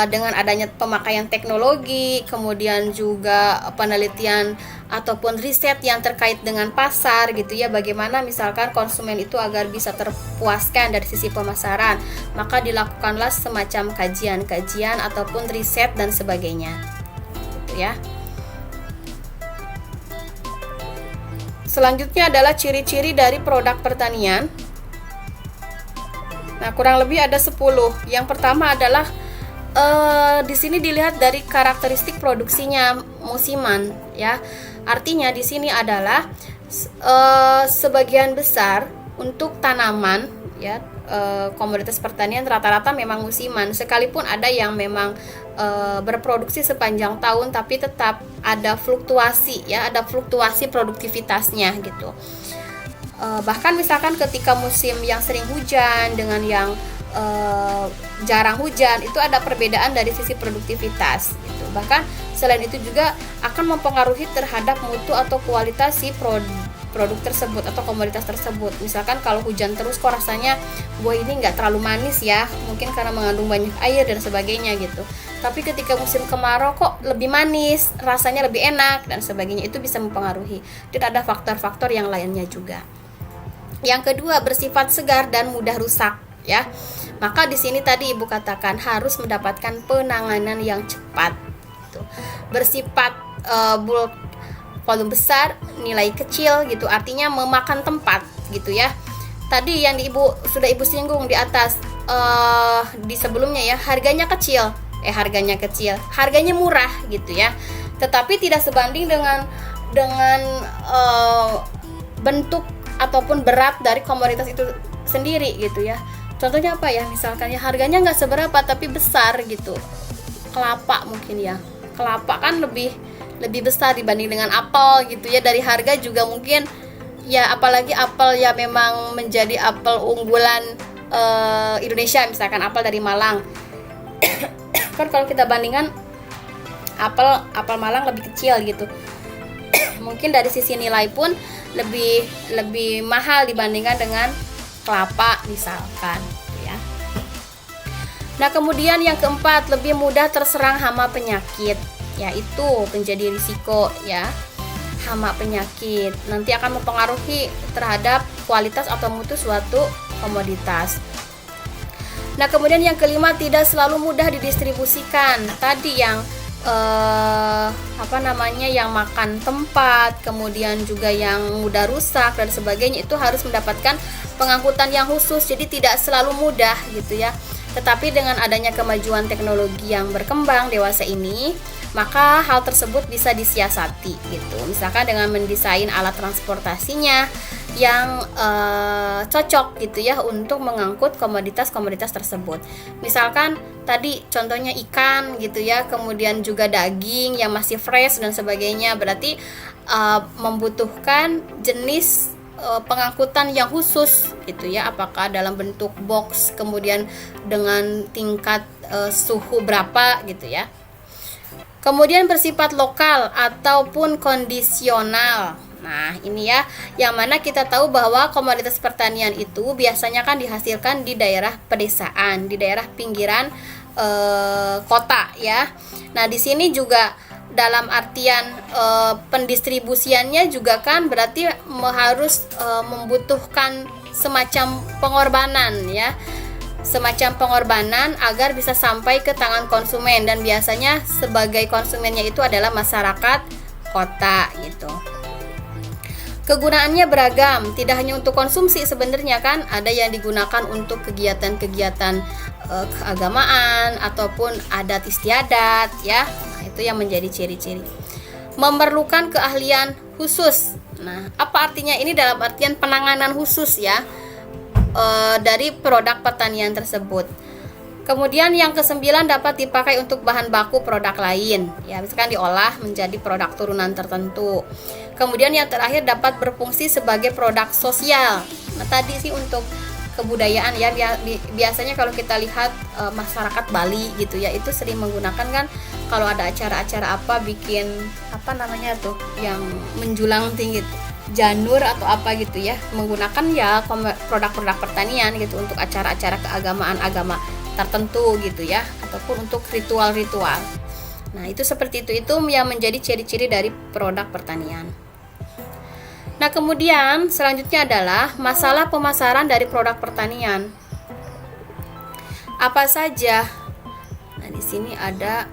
dengan adanya pemakaian teknologi, kemudian juga penelitian ataupun riset yang terkait dengan pasar gitu ya, bagaimana misalkan konsumen itu agar bisa terpuaskan dari sisi pemasaran, maka dilakukanlah semacam kajian-kajian ataupun riset dan sebagainya gitu ya. Selanjutnya adalah ciri-ciri dari produk pertanian. Nah, kurang lebih ada 10. Yang pertama adalah di sini dilihat dari karakteristik produksinya musiman ya. Artinya di sini adalah sebagian besar untuk tanaman ya, komoditas pertanian rata-rata memang musiman, sekalipun ada yang memang berproduksi sepanjang tahun tapi tetap ada fluktuasi ya, ada fluktuasi produktivitasnya gitu. Bahkan misalkan ketika musim yang sering hujan dengan yang jarang hujan, itu ada perbedaan dari sisi produktivitas gitu. Bahkan selain itu juga akan mempengaruhi terhadap mutu atau kualitas si produk tersebut atau komoditas tersebut. Misalkan kalau hujan terus kok rasanya buah ini nggak terlalu manis ya, mungkin karena mengandung banyak air dan sebagainya gitu. Tapi ketika musim kemarau kok lebih manis, rasanya lebih enak dan sebagainya, itu bisa mempengaruhi. Dan ada faktor-faktor yang lainnya juga. Yang kedua, bersifat segar dan mudah rusak ya. Maka di sini tadi Ibu katakan harus mendapatkan penanganan yang cepat gitu. Bersifat bulk, volume besar, nilai kecil gitu, artinya memakan tempat gitu ya. Tadi yang sudah Ibu singgung di atas di sebelumnya ya, harganya murah gitu ya. Tetapi tidak sebanding dengan bentuk ataupun berat dari komoditas itu sendiri gitu ya. Contohnya apa ya, misalkan ya harganya nggak seberapa tapi besar gitu, kelapa mungkin ya, kelapa kan lebih besar dibanding dengan apel gitu ya, dari harga juga mungkin ya, apalagi apel ya memang menjadi apel unggulan Indonesia, misalkan apel dari Malang kan kalau kita bandingkan apel Malang lebih kecil gitu mungkin dari sisi nilai pun lebih mahal dibandingkan dengan kelapa misalkan ya. Nah, kemudian yang keempat, lebih mudah terserang hama penyakit, yaitu menjadi risiko ya. Hama penyakit nanti akan mempengaruhi terhadap kualitas atau mutu suatu komoditas. Nah, kemudian yang kelima, tidak selalu mudah didistribusikan. Tadi yang yang makan tempat, kemudian juga yang mudah rusak dan sebagainya, itu harus mendapatkan pengangkutan yang khusus, jadi tidak selalu mudah gitu ya. Tetapi dengan adanya kemajuan teknologi yang berkembang dewasa ini, maka hal tersebut bisa disiasati gitu. Misalkan dengan mendesain alat transportasinya yang cocok gitu ya untuk mengangkut komoditas-komoditas tersebut. Misalkan tadi contohnya ikan gitu ya, kemudian juga daging yang masih fresh dan sebagainya, berarti membutuhkan jenis pengangkutan yang khusus gitu ya, apakah dalam bentuk box, kemudian dengan tingkat suhu berapa gitu ya. Kemudian bersifat lokal ataupun kondisional. Nah, ini ya, yang mana kita tahu bahwa komoditas pertanian itu biasanya kan dihasilkan di daerah pedesaan, di daerah pinggiran kota ya. Nah, di sini juga dalam artian pendistribusiannya juga kan berarti harus membutuhkan semacam pengorbanan ya. Semacam pengorbanan agar bisa sampai ke tangan konsumen, dan biasanya sebagai konsumennya itu adalah masyarakat kota gitu. Kegunaannya beragam, tidak hanya untuk konsumsi sebenarnya kan, ada yang digunakan untuk kegiatan-kegiatan keagamaan ataupun adat istiadat ya. Nah, itu yang menjadi ciri-ciri. Memerlukan keahlian khusus. Nah, apa artinya ini? Dalam artian penanganan khusus ya dari produk pertanian tersebut. Kemudian yang ke-9, dapat dipakai untuk bahan baku produk lain ya, misalkan diolah menjadi produk turunan tertentu. Kemudian yang terakhir, dapat berfungsi sebagai produk sosial. Nah, tadi sih untuk kebudayaan ya, biasanya kalau kita lihat masyarakat Bali gitu ya, itu sering menggunakan kan kalau ada acara-acara apa bikin apa namanya tuh yang menjulang tinggi, janur atau apa gitu ya, menggunakan ya produk-produk pertanian gitu untuk acara-acara keagamaan agama tertentu gitu ya, ataupun untuk ritual-ritual. Nah, itu seperti itu yang menjadi ciri-ciri dari produk pertanian. Nah, kemudian selanjutnya adalah masalah pemasaran dari produk pertanian. Apa saja? Nah, di sini ada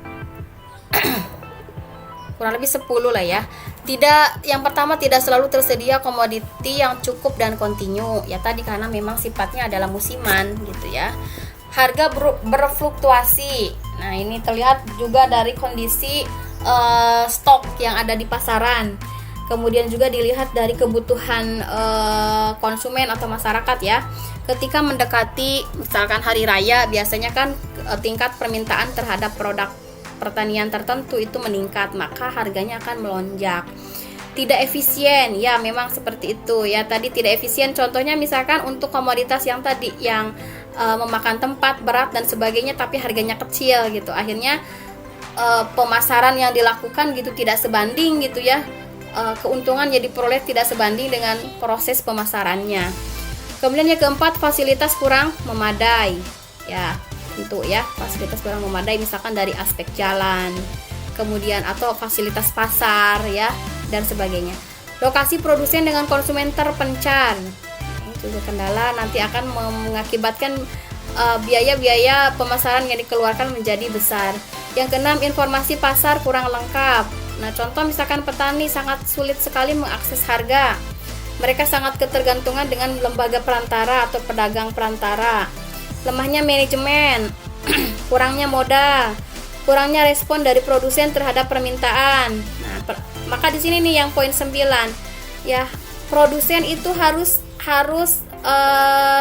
kurang lebih 10 lah ya. Yang pertama, tidak selalu tersedia komoditi yang cukup dan kontinu. Ya tadi karena memang sifatnya adalah musiman gitu ya. Harga berfluktuasi. Nah, ini terlihat juga dari kondisi stok yang ada di pasaran. Kemudian juga dilihat dari kebutuhan konsumen atau masyarakat ya. Ketika mendekati misalkan hari raya, biasanya kan tingkat permintaan terhadap produk pertanian tertentu itu meningkat, maka harganya akan melonjak. Tidak efisien, ya memang seperti itu ya. Tadi tidak efisien, contohnya misalkan untuk komoditas yang tadi yang memakan tempat, berat dan sebagainya, tapi harganya kecil gitu. Akhirnya pemasaran yang dilakukan gitu tidak sebanding gitu ya. Keuntungan yang diperoleh tidak sebanding dengan proses pemasarannya. Kemudian yang keempat, fasilitas kurang memadai. Ya, itu ya, fasilitas kurang memadai misalkan dari aspek jalan, kemudian atau fasilitas pasar ya dan sebagainya. Lokasi produsen dengan konsumen terpencar. Itu kendala nanti akan mengakibatkan biaya-biaya pemasaran yang dikeluarkan menjadi besar. Yang keenam, informasi pasar kurang lengkap. Nah, contoh misalkan petani sangat sulit sekali mengakses harga. Mereka sangat ketergantungan dengan lembaga perantara atau pedagang perantara. Lemahnya manajemen, kurangnya modal, kurangnya respon dari produsen terhadap permintaan. Nah, maka di sini nih yang poin 9 ya, produsen itu harus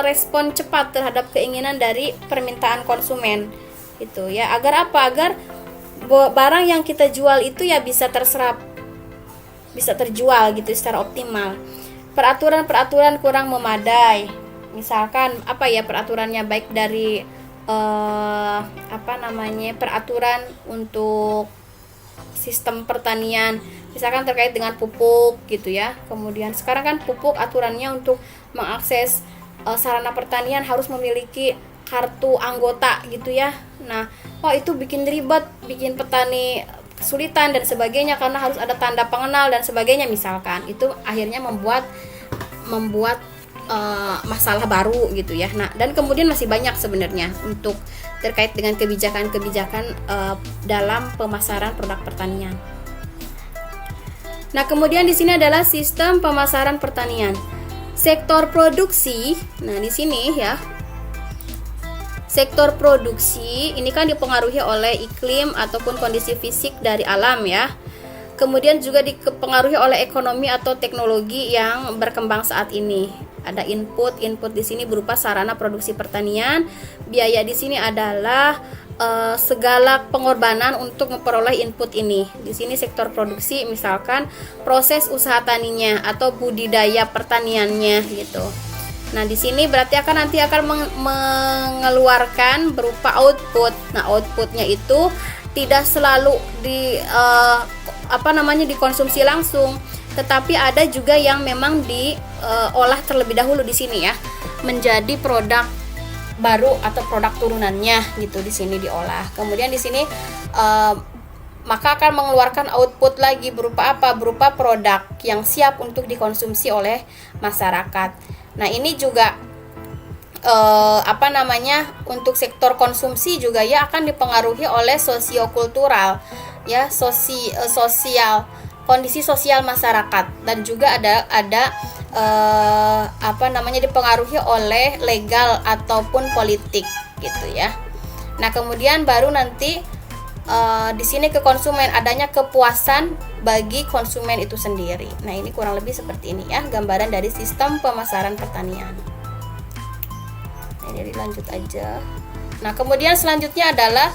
respon cepat terhadap keinginan dari permintaan konsumen gitu ya. Agar apa? Agar barang yang kita jual itu ya bisa terserap, bisa terjual gitu secara optimal. Peraturan-peraturan kurang memadai. Misalkan apa ya peraturannya, baik dari peraturan untuk sistem pertanian, misalkan terkait dengan pupuk gitu ya. Kemudian sekarang kan pupuk aturannya untuk mengakses sarana pertanian harus memiliki kartu anggota gitu ya. Nah, itu bikin ribet, bikin petani kesulitan dan sebagainya karena harus ada tanda pengenal dan sebagainya misalkan. Itu akhirnya membuat masalah baru gitu ya. Nah, dan kemudian masih banyak sebenarnya untuk terkait dengan kebijakan-kebijakan dalam pemasaran produk pertanian. Nah, kemudian di sini adalah sistem pemasaran pertanian. Sektor produksi. Nah, di sini ya. Sektor produksi ini kan dipengaruhi oleh iklim ataupun kondisi fisik dari alam ya. Kemudian juga dipengaruhi oleh ekonomi atau teknologi yang berkembang saat ini. Ada input di sini berupa sarana produksi pertanian. Biaya di sini adalah segala pengorbanan untuk memperoleh input ini. Di sini sektor produksi misalkan proses usaha taninya atau budidaya pertaniannya gitu. Nah, di sini berarti nanti akan mengeluarkan berupa output. Nah, outputnya itu tidak selalu dikonsumsi langsung, tetapi ada juga yang memang diolah terlebih dahulu di sini ya, menjadi produk baru atau produk turunannya gitu, di sini diolah. Kemudian di sini maka akan mengeluarkan output lagi berupa apa? Berupa produk yang siap untuk dikonsumsi oleh masyarakat. Nah, ini juga untuk sektor konsumsi juga ya akan dipengaruhi oleh sosiokultural ya, sosial, kondisi sosial masyarakat, dan juga ada dipengaruhi oleh legal ataupun politik gitu ya. Nah, kemudian baru nanti di sini ke konsumen, adanya kepuasan bagi konsumen itu sendiri. Nah, ini kurang lebih seperti ini ya gambaran dari sistem pemasaran pertanian. Nah, jadi lanjut aja. Nah, kemudian selanjutnya adalah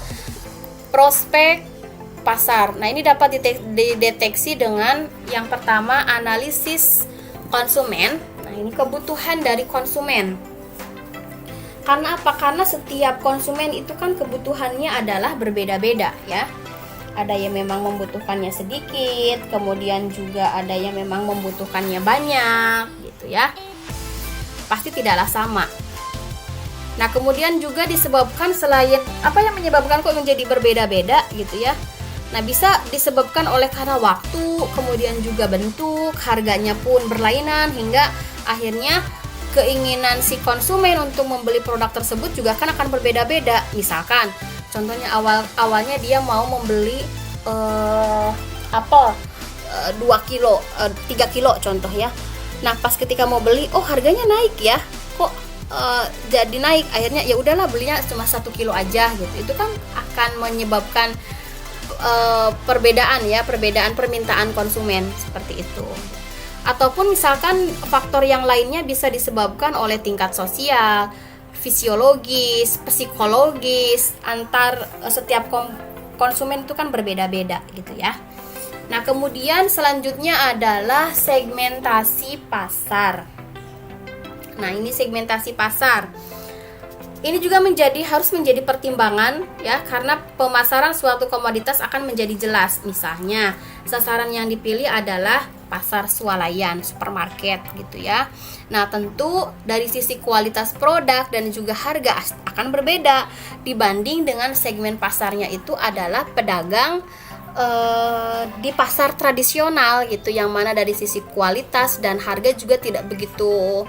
prospek pasar. Nah, ini dapat dideteksi dengan yang pertama, analisis konsumen. Nah, ini kebutuhan dari konsumen. Karena apa? Karena setiap konsumen itu kan kebutuhannya adalah berbeda-beda ya. Ada yang memang membutuhkannya sedikit, kemudian juga ada yang memang membutuhkannya banyak gitu ya. Pasti tidaklah sama. Nah, kemudian juga disebabkan selain apa yang menyebabkan kok menjadi berbeda-beda gitu ya. Nah, bisa disebabkan oleh karena waktu, kemudian juga bentuk, harganya pun berlainan, hingga akhirnya keinginan si konsumen untuk membeli produk tersebut juga kan akan berbeda-beda. Misalkan contohnya awalnya dia mau membeli apel 2 kilo, 3 kilo contoh ya. Nah, pas ketika mau beli, oh harganya naik ya, kok jadi naik. Akhirnya ya udahlah belinya cuma 1 kilo aja gitu. Itu kan akan menyebabkan perbedaan permintaan konsumen seperti itu. Ataupun misalkan faktor yang lainnya bisa disebabkan oleh tingkat sosial, fisiologis, psikologis antar setiap konsumen itu kan berbeda-beda gitu ya. Nah, kemudian selanjutnya adalah segmentasi pasar. Nah, ini segmentasi pasar. Ini juga harus menjadi pertimbangan ya, karena pemasaran suatu komoditas akan menjadi jelas. Misalnya, sasaran yang dipilih adalah pasar swalayan, supermarket gitu ya. Nah, tentu dari sisi kualitas produk dan juga harga akan berbeda dibanding dengan segmen pasarnya itu adalah pedagang di pasar tradisional gitu, yang mana dari sisi kualitas dan harga juga tidak begitu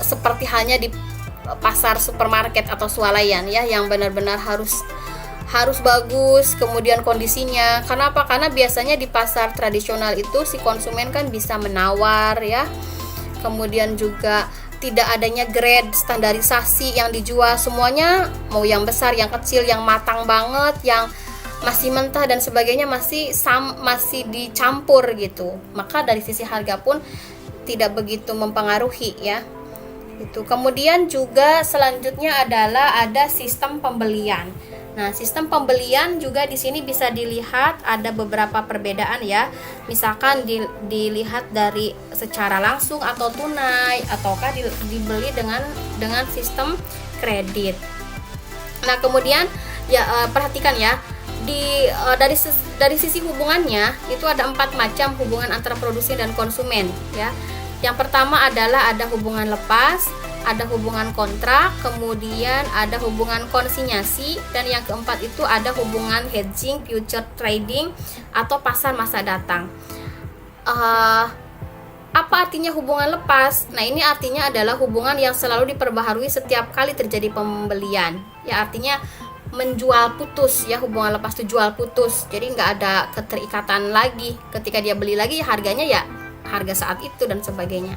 seperti halnya di pasar supermarket atau swalayan ya, yang benar-benar harus bagus, kemudian kondisinya. Kenapa? Karena biasanya di pasar tradisional itu si konsumen kan bisa menawar ya. Kemudian juga tidak adanya grade standarisasi yang dijual, semuanya mau yang besar, yang kecil, yang matang banget, yang masih mentah dan sebagainya masih dicampur gitu. Maka dari sisi harga pun tidak begitu mempengaruhi ya. Itu. Kemudian juga selanjutnya adalah ada sistem pembelian. Nah, sistem pembelian juga di sini bisa dilihat ada beberapa perbedaan ya. Misalkan dilihat dari secara langsung atau tunai, ataukah dibeli dengan sistem kredit. Nah, kemudian ya perhatikan ya, dari sisi hubungannya itu ada 4 macam hubungan antara produsen dan konsumen ya. Yang pertama adalah ada hubungan lepas, ada hubungan kontrak, kemudian ada hubungan konsinyasi, dan yang keempat itu ada hubungan hedging, future trading, atau pasar masa datang. Apa artinya hubungan lepas? Nah, ini artinya adalah hubungan yang selalu diperbaharui setiap kali terjadi pembelian. Ya, artinya menjual putus ya, hubungan lepas itu jual putus. Jadi nggak ada keterikatan lagi. Ketika dia beli lagi, harganya ya harga saat itu dan sebagainya.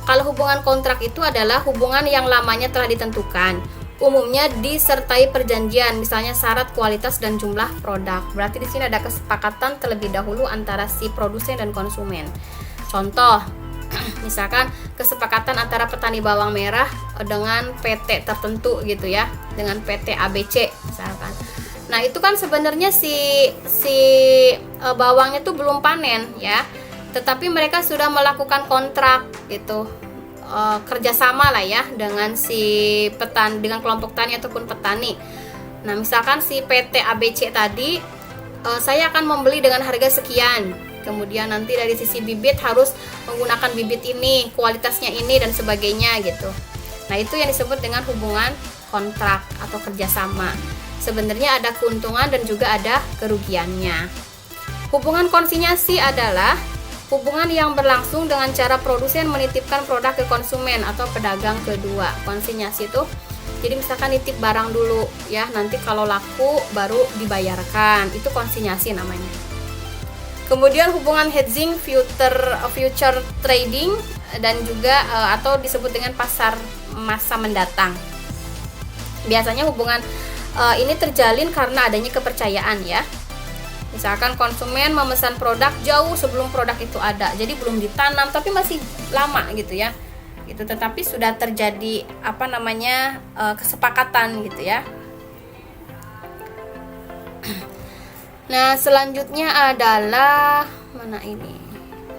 Kalau hubungan kontrak itu adalah hubungan yang lamanya telah ditentukan, umumnya disertai perjanjian, misalnya syarat kualitas dan jumlah produk. Berarti di sini ada kesepakatan terlebih dahulu antara si produsen dan konsumen. Contoh, misalkan kesepakatan antara petani bawang merah dengan PT tertentu gitu ya, dengan PT ABC misalkan. Nah, itu kan sebenarnya si bawangnya tuh belum panen ya, tetapi mereka sudah melakukan kontrak gitu, kerjasama lah ya dengan si dengan kelompok tani ataupun petani. Nah, misalkan si PT ABC tadi, saya akan membeli dengan harga sekian, kemudian nanti dari sisi bibit harus menggunakan bibit ini, kualitasnya ini dan sebagainya gitu. Nah, itu yang disebut dengan hubungan kontrak atau kerjasama. Sebenarnya ada keuntungan dan juga ada kerugiannya. Hubungan konsinyasi adalah hubungan yang berlangsung dengan cara produsen menitipkan produk ke konsumen atau pedagang kedua. Konsinyasi itu jadi misalkan nitip barang dulu ya, nanti kalau laku baru dibayarkan. Itu konsinyasi namanya. Kemudian hubungan hedging, future trading, dan juga atau disebut dengan pasar masa mendatang. Biasanya hubungan ini terjalin karena adanya kepercayaan ya. Misalkan konsumen memesan produk jauh sebelum produk itu ada, jadi belum ditanam tapi masih lama gitu ya. Gitu, tetapi sudah terjadi kesepakatan gitu ya. Nah, selanjutnya adalah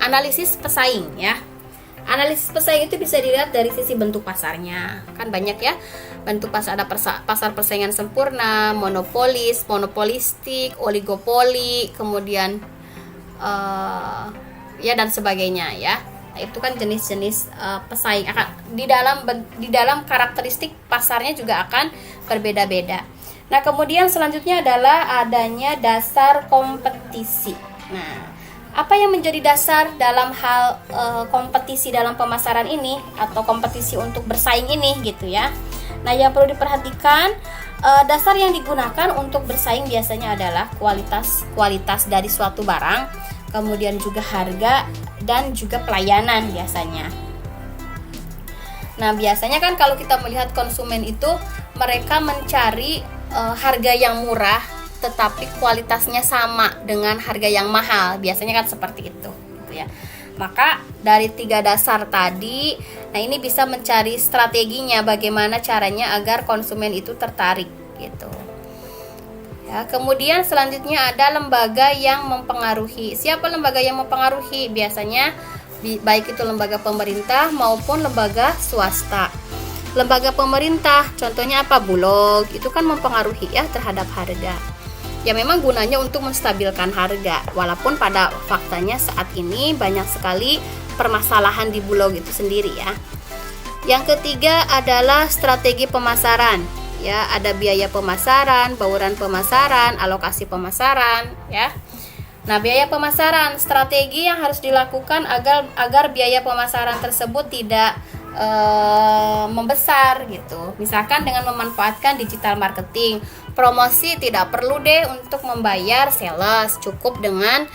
analisis pesaing ya. Analisis pesaing itu bisa dilihat dari sisi bentuk pasarnya. Kan banyak ya bentuk pasar, ada pasar persaingan sempurna, monopolis, monopolistik, oligopoli, kemudian ya dan sebagainya ya. Nah, itu kan jenis-jenis pesaing akan di dalam karakteristik pasarnya juga akan berbeda-beda. Nah, kemudian selanjutnya adalah adanya dasar kompetisi. Nah, apa yang menjadi dasar dalam hal kompetisi dalam pemasaran ini atau kompetisi untuk bersaing ini gitu ya. Nah, yang perlu diperhatikan, dasar yang digunakan untuk bersaing biasanya adalah kualitas dari suatu barang, kemudian juga harga dan juga pelayanan biasanya. Nah, biasanya kan kalau kita melihat konsumen itu mereka mencari harga yang murah tetapi kualitasnya sama dengan harga yang mahal, biasanya kan seperti itu gitu ya. Maka dari 3 dasar tadi, nah ini bisa mencari strateginya bagaimana caranya agar konsumen itu tertarik gitu ya. Kemudian selanjutnya ada lembaga yang mempengaruhi. Siapa lembaga yang mempengaruhi? Biasanya baik itu lembaga pemerintah maupun lembaga swasta. Lembaga pemerintah contohnya apa? Bulog, itu kan mempengaruhi ya terhadap harga. Ya memang gunanya untuk menstabilkan harga, walaupun pada faktanya saat ini banyak sekali permasalahan di Bulog itu sendiri ya. Yang ketiga adalah strategi pemasaran. Ya, ada biaya pemasaran, bauran pemasaran, alokasi pemasaran ya. Nah, biaya pemasaran, strategi yang harus dilakukan agar biaya pemasaran tersebut tidak membesar gitu. Misalkan dengan memanfaatkan digital marketing, promosi tidak perlu deh untuk membayar sales, cukup dengan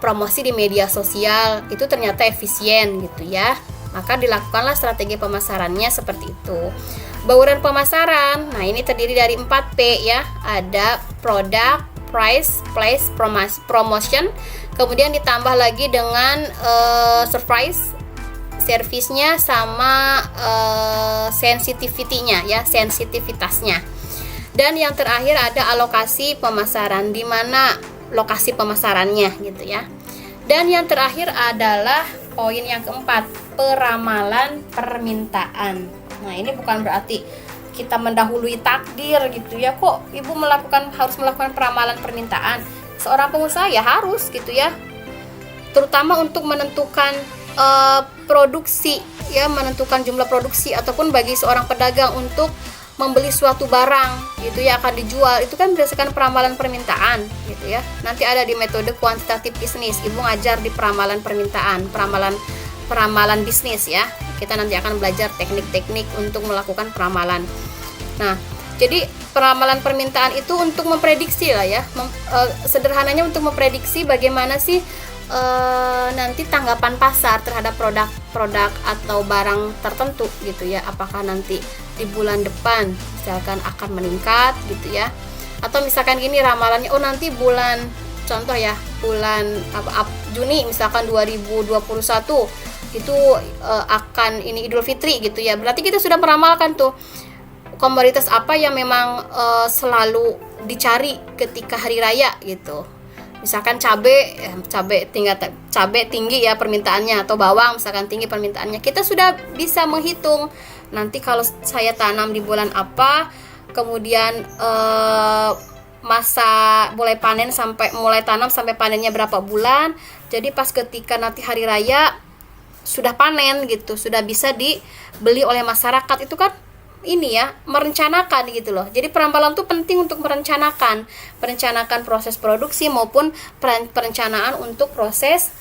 promosi di media sosial, itu ternyata efisien gitu ya. Maka dilakukanlah strategi pemasarannya seperti itu. Bauran pemasaran, nah ini terdiri dari 4P ya. Ada product, price, place, promotion. Kemudian ditambah lagi dengan surprise, servisnya sama sensitivity-nya ya, sensitivitasnya. Dan yang terakhir ada alokasi pemasaran, di mana lokasi pemasarannya gitu ya. Dan yang terakhir adalah poin yang keempat, peramalan permintaan. Nah, ini bukan berarti kita mendahului takdir gitu ya. Kok Ibu harus melakukan peramalan permintaan? Seorang pengusaha ya harus gitu ya. Terutama untuk menentukan produksi ya, menentukan jumlah produksi, ataupun bagi seorang pedagang untuk membeli suatu barang gitu ya akan dijual, itu kan berdasarkan peramalan permintaan gitu ya. Nanti ada di metode kuantitatif bisnis, Ibu ngajar di peramalan permintaan, peramalan bisnis ya. Kita nanti akan belajar teknik-teknik untuk melakukan peramalan. Nah, jadi peramalan permintaan itu untuk memprediksi lah ya. Sederhananya untuk memprediksi bagaimana sih nanti tanggapan pasar terhadap produk atau barang tertentu gitu ya. Apakah nanti di bulan depan misalkan akan meningkat gitu ya, atau misalkan gini ramalannya, oh nanti bulan, contoh ya, bulan Juni misalkan 2021 itu akan ini Idul Fitri gitu ya. Berarti kita sudah meramalkan tuh komoditas apa yang memang selalu dicari ketika hari raya gitu. Misalkan cabai tinggi ya permintaannya, atau bawang misalkan tinggi permintaannya. Kita sudah bisa menghitung nanti kalau saya tanam di bulan apa, kemudian masa mulai tanam sampai panennya berapa bulan. Jadi pas ketika nanti hari raya sudah panen gitu, sudah bisa dibeli oleh masyarakat. Itu kan ini ya, merencanakan gitu loh. Jadi peramalan itu penting untuk merencanakan proses produksi maupun perencanaan untuk proses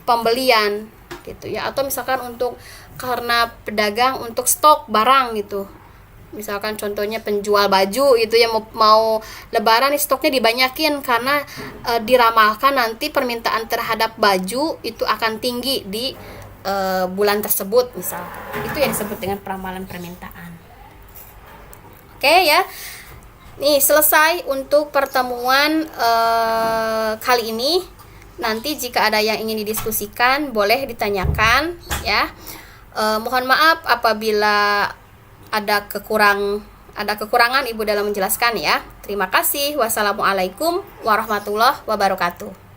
pembelian gitu ya. Atau misalkan karena pedagang untuk stok barang gitu. Misalkan contohnya penjual baju gitu ya, mau lebaran nih stoknya dibanyakin karena diramalkan nanti permintaan terhadap baju itu akan tinggi di bulan tersebut misalkan. Itu yang disebut dengan peramalan permintaan. Oke ya, nih selesai untuk pertemuan kali ini. Nanti jika ada yang ingin didiskusikan boleh ditanyakan ya. Mohon maaf apabila ada kekurangan Ibu dalam menjelaskan ya. Terima kasih. Wassalamualaikum warahmatullahi wabarakatuh.